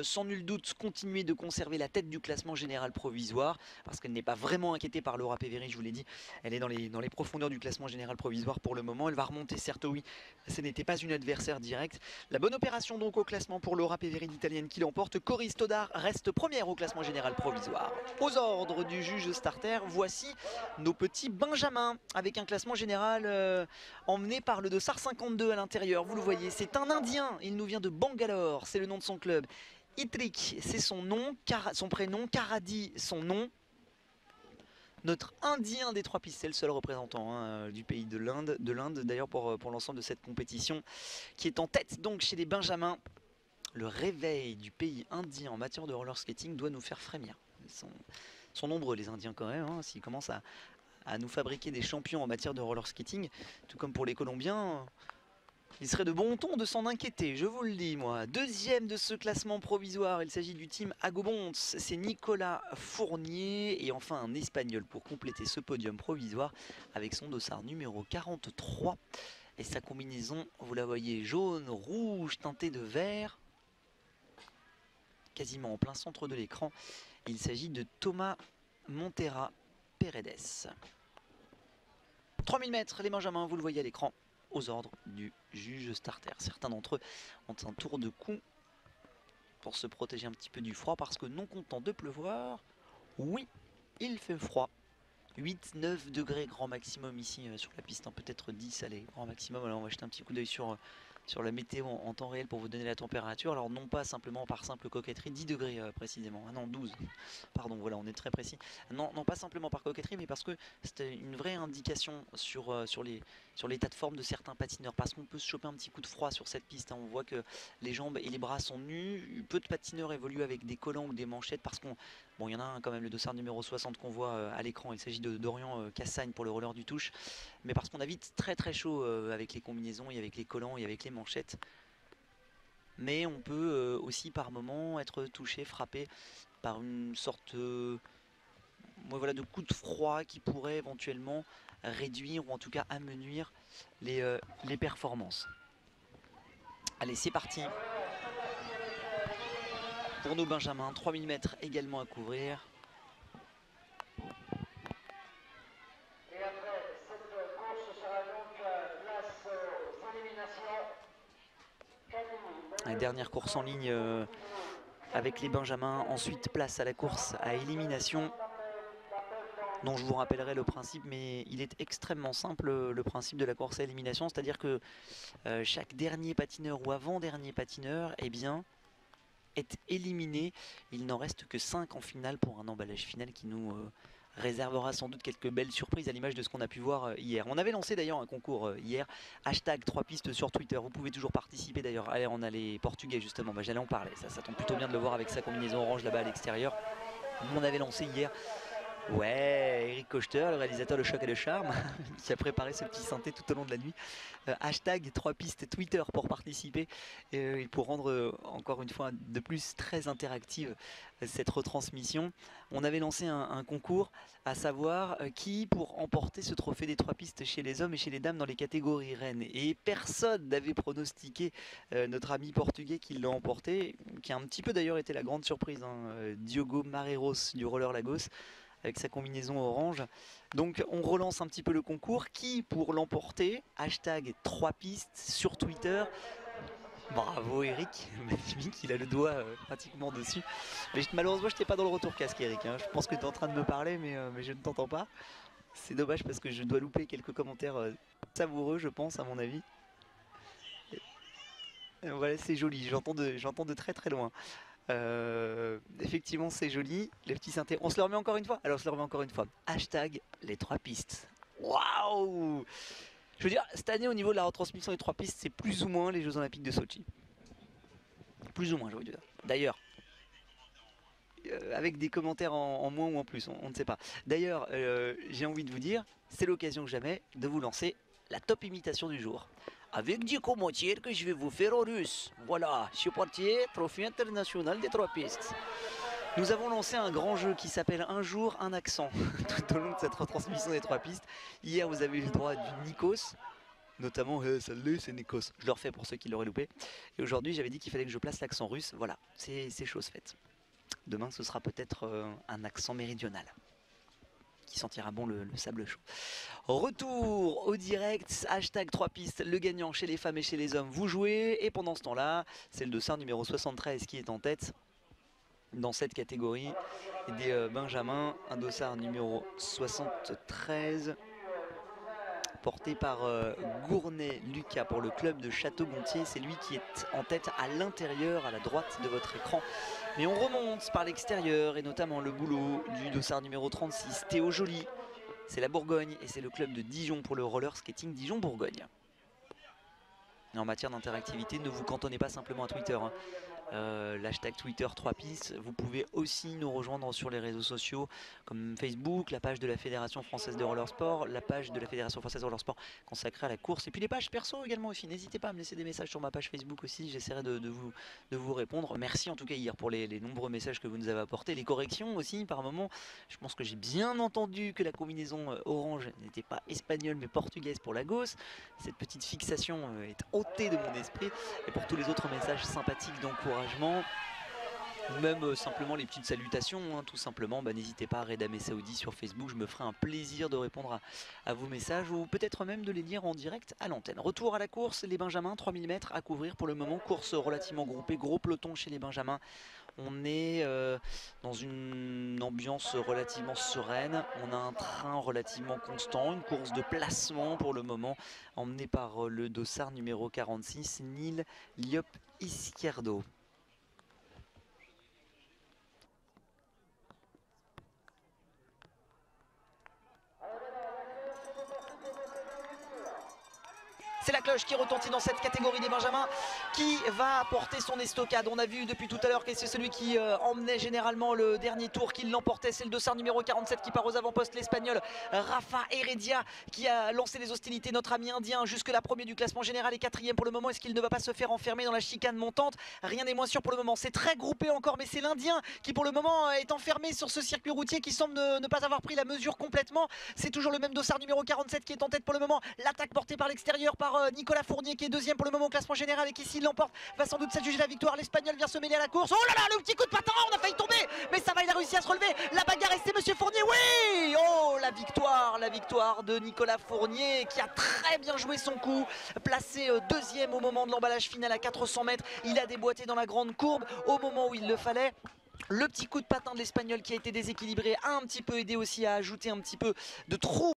sans nul doute continuer de conserver la tête du classement général provisoire parce qu'elle n'est pas vraiment inquiétée par Laura Peveri, je vous l'ai dit, elle est dans les profondeurs du classement général provisoire pour le moment. Elle va remonter, certes, oui, ce n'était pas une adversaire directe. La bonne opération donc au classement pour Laura Peveri, l'italienne, qui l'emporte. Cory Stoddard reste première au classement général provisoire. Aux ordres du juge starter, voici nos petits benjamins avec un classement général emmené par le dossard 52 à l'intérieur. Vous le voyez, c'est un Indien, il nous vient de Bangalore, c'est le nom de son club. Itrik, c'est son nom, son prénom, Karadi, son nom. Notre Indien des trois pistes, c'est le seul représentant du pays de l'Inde d'ailleurs pour l'ensemble de cette compétition, qui est en tête donc chez les benjamins. Le réveil du pays indien en matière de roller skating doit nous faire frémir. Ils sont nombreux les Indiens quand même, hein, s'ils commencent à nous fabriquer des champions en matière de roller skating, tout comme pour les Colombiens. Il serait de bon ton de s'en inquiéter, je vous le dis moi. Deuxième de ce classement provisoire, il s'agit du team Agobonts, c'est Nicolas Fournier et enfin un Espagnol pour compléter ce podium provisoire avec son dossard numéro 43 et sa combinaison, vous la voyez, jaune, rouge, teintée de vert, quasiment en plein centre de l'écran. Il s'agit de Thomas Montera Paredes. 3000 mètres, les benjamins, vous le voyez à l'écran, aux ordres du juge starter. Certains d'entre eux ont un tour de cou pour se protéger un petit peu du froid parce que non content de pleuvoir, oui, il fait froid. 8-9 degrés grand maximum ici sur la piste, hein, peut-être 10 allez, grand maximum. Alors on va jeter un petit coup d'œil sur la météo en temps réel pour vous donner la température. Alors non pas simplement par simple coquetterie, 10 degrés précisément, ah non 12, pardon, voilà on est très précis. Non, non pas simplement par coquetterie mais parce que c'est une vraie indication sur l'état de forme de certains patineurs. Parce qu'on peut se choper un petit coup de froid sur cette piste, hein. On voit que les jambes et les bras sont nus. Peu de patineurs évoluent avec des collants ou des manchettes parce qu'on... Bon, il y en a un quand même, le dossard numéro 60 qu'on voit à l'écran, il s'agit de Dorian Cassagne pour le roller du touche. Mais parce qu'on a vite très très chaud avec les combinaisons et avec les collants et avec les manchettes. Mais on peut aussi par moment être touché, frappé par une sorte voilà, de coup de froid qui pourrait éventuellement réduire ou en tout cas amenuire les performances. Allez, c'est parti pour nos benjamins, 3000 mètres également à couvrir. La dernière course en ligne avec les benjamins, ensuite place à la course à élimination, dont je vous rappellerai le principe, mais il est extrêmement simple le principe de la course à élimination, c'est-à-dire que chaque dernier patineur ou avant-dernier patineur eh bien, est éliminé. Il n'en reste que 5 en finale pour un emballage final qui nous réservera sans doute quelques belles surprises à l'image de ce qu'on a pu voir hier. On avait lancé d'ailleurs un concours hier, hashtag 3 pistes sur Twitter, vous pouvez toujours participer d'ailleurs. Allez, on a les Portugais justement, j'allais en parler, ça tombe plutôt bien de le voir avec sa combinaison orange là-bas à l'extérieur. On avait lancé hier, ouais, Eric Kochter, le réalisateur de Choc et de Charme, qui a préparé ce petit synthé tout au long de la nuit. Hashtag 3 pistes Twitter pour participer et pour rendre encore une fois de plus très interactive cette retransmission. On avait lancé un concours, à savoir qui pour emporter ce trophée des 3 pistes chez les hommes et chez les dames dans les catégories reines. Et personne n'avait pronostiqué notre ami portugais qui l'a emporté, qui a un petit peu d'ailleurs été la grande surprise, hein, Diogo Mareiros du Roller Lagos, avec sa combinaison orange. Donc on relance un petit peu le concours. Qui pour l'emporter? Hashtag 3 pistes sur Twitter. Bravo Eric, magnifique, il a le doigt pratiquement dessus. Mais malheureusement je n'étais pas dans le retour casque Eric, hein. Je pense que tu es en train de me parler mais je ne t'entends pas. C'est dommage parce que je dois louper quelques commentaires savoureux je pense à mon avis. Et voilà, c'est joli, j'entends de très très loin. Effectivement c'est joli, les petits synthés. On se le remet encore une fois? Alors on se le remet encore une fois. Hashtag les 3 pistes. Waouh! Je veux dire, cette année au niveau de la retransmission des 3 pistes, c'est plus ou moins les Jeux Olympiques de Sochi. Plus ou moins, je veux dire. D'ailleurs, avec des commentaires en moins ou en plus, on ne sait pas. D'ailleurs, j'ai envie de vous dire, c'est l'occasion que jamais de vous lancer la top imitation du jour. Avec des commentaires que je vais vous faire en russe. Voilà, je suis parti, trophée international des 3 pistes. Nous avons lancé un grand jeu qui s'appelle Un jour, un accent, tout au long de cette retransmission des 3 pistes. Hier, vous avez eu le droit du Nikos. notamment ça l'est, c'est une Écosse. Je le refais pour ceux qui l'auraient loupé. Et aujourd'hui, j'avais dit qu'il fallait que je place l'accent russe. Voilà, c'est chose faite. Demain, ce sera peut-être un accent méridional qui sentira bon le sable chaud. Retour au direct, hashtag 3 pistes, le gagnant chez les femmes et chez les hommes, vous jouez. Et pendant ce temps-là, c'est le dossard numéro 73 qui est en tête dans cette catégorie des Benjamins. Un dossard numéro 73 porté par Gournay Lucas pour le club de Château-Gontier. C'est lui qui est en tête à l'intérieur, à la droite de votre écran. Mais on remonte par l'extérieur et notamment le boulot du dossard numéro 36, Théo Joly. C'est la Bourgogne et c'est le club de Dijon pour le roller skating Dijon-Bourgogne. Et en matière d'interactivité, ne vous cantonnez pas simplement à Twitter. L'hashtag Twitter 3 pistes. Vous pouvez aussi nous rejoindre sur les réseaux sociaux comme Facebook, la page de la Fédération Française de Roller Sport, la page de la Fédération Française de Roller Sport consacrée à la course et puis les pages perso également aussi. N'hésitez pas à me laisser des messages sur ma page Facebook aussi, j'essaierai de vous répondre. Merci en tout cas hier pour les nombreux messages que vous nous avez apportés, les corrections aussi par moment. Je pense que j'ai bien entendu que la combinaison orange n'était pas espagnole mais portugaise pour Lagos. Cette petite fixation est ôtée de mon esprit et pour tous les autres messages sympathiques d'encouragement ou même simplement les petites salutations, hein, tout simplement, n'hésitez pas à Reda Messaoudi sur Facebook, je me ferai un plaisir de répondre à vos messages ou peut-être même de les lire en direct à l'antenne. Retour à la course, les Benjamins, 3000 mètres à couvrir pour le moment, course relativement groupée, gros peloton chez les Benjamins. On est dans une ambiance relativement sereine, on a un train relativement constant, une course de placement pour le moment, emmenée par le dossard numéro 46, Nil Liop Izquierdo. C'est la cloche qui retentit dans cette catégorie des Benjamins qui va porter son estocade. On a vu depuis tout à l'heure que c'est celui qui emmenait généralement le dernier tour qui l'emportait. C'est le dossard numéro 47 qui part aux avant-postes, l'Espagnol Rafa Heredia qui a lancé les hostilités. Notre ami indien jusque là premier du classement général et quatrième pour le moment. Est-ce qu'il ne va pas se faire enfermer dans la chicane montante? Rien n'est moins sûr pour le moment. C'est très groupé encore mais c'est l'Indien qui pour le moment est enfermé sur ce circuit routier qui semble ne pas avoir pris la mesure complètement. C'est toujours le même dossard numéro 47 qui est en tête pour le moment. L'attaque portée par l'extérieur par Nicolas Fournier qui est deuxième pour le moment au classement général et qui s'il l'emporte va sans doute s'adjuger la victoire. L'Espagnol vient se mêler à la course. Oh là là, le petit coup de patin, on a failli tomber, mais ça va, il a réussi à se relever. La bagarre et c'est Monsieur Fournier, oui. Oh la victoire de Nicolas Fournier qui a très bien joué son coup, placé deuxième au moment de l'emballage final à 400 mètres. Il a déboîté dans la grande courbe au moment où il le fallait. Le petit coup de patin de l'Espagnol qui a été déséquilibré a un petit peu aidé aussi à ajouter un petit peu de trou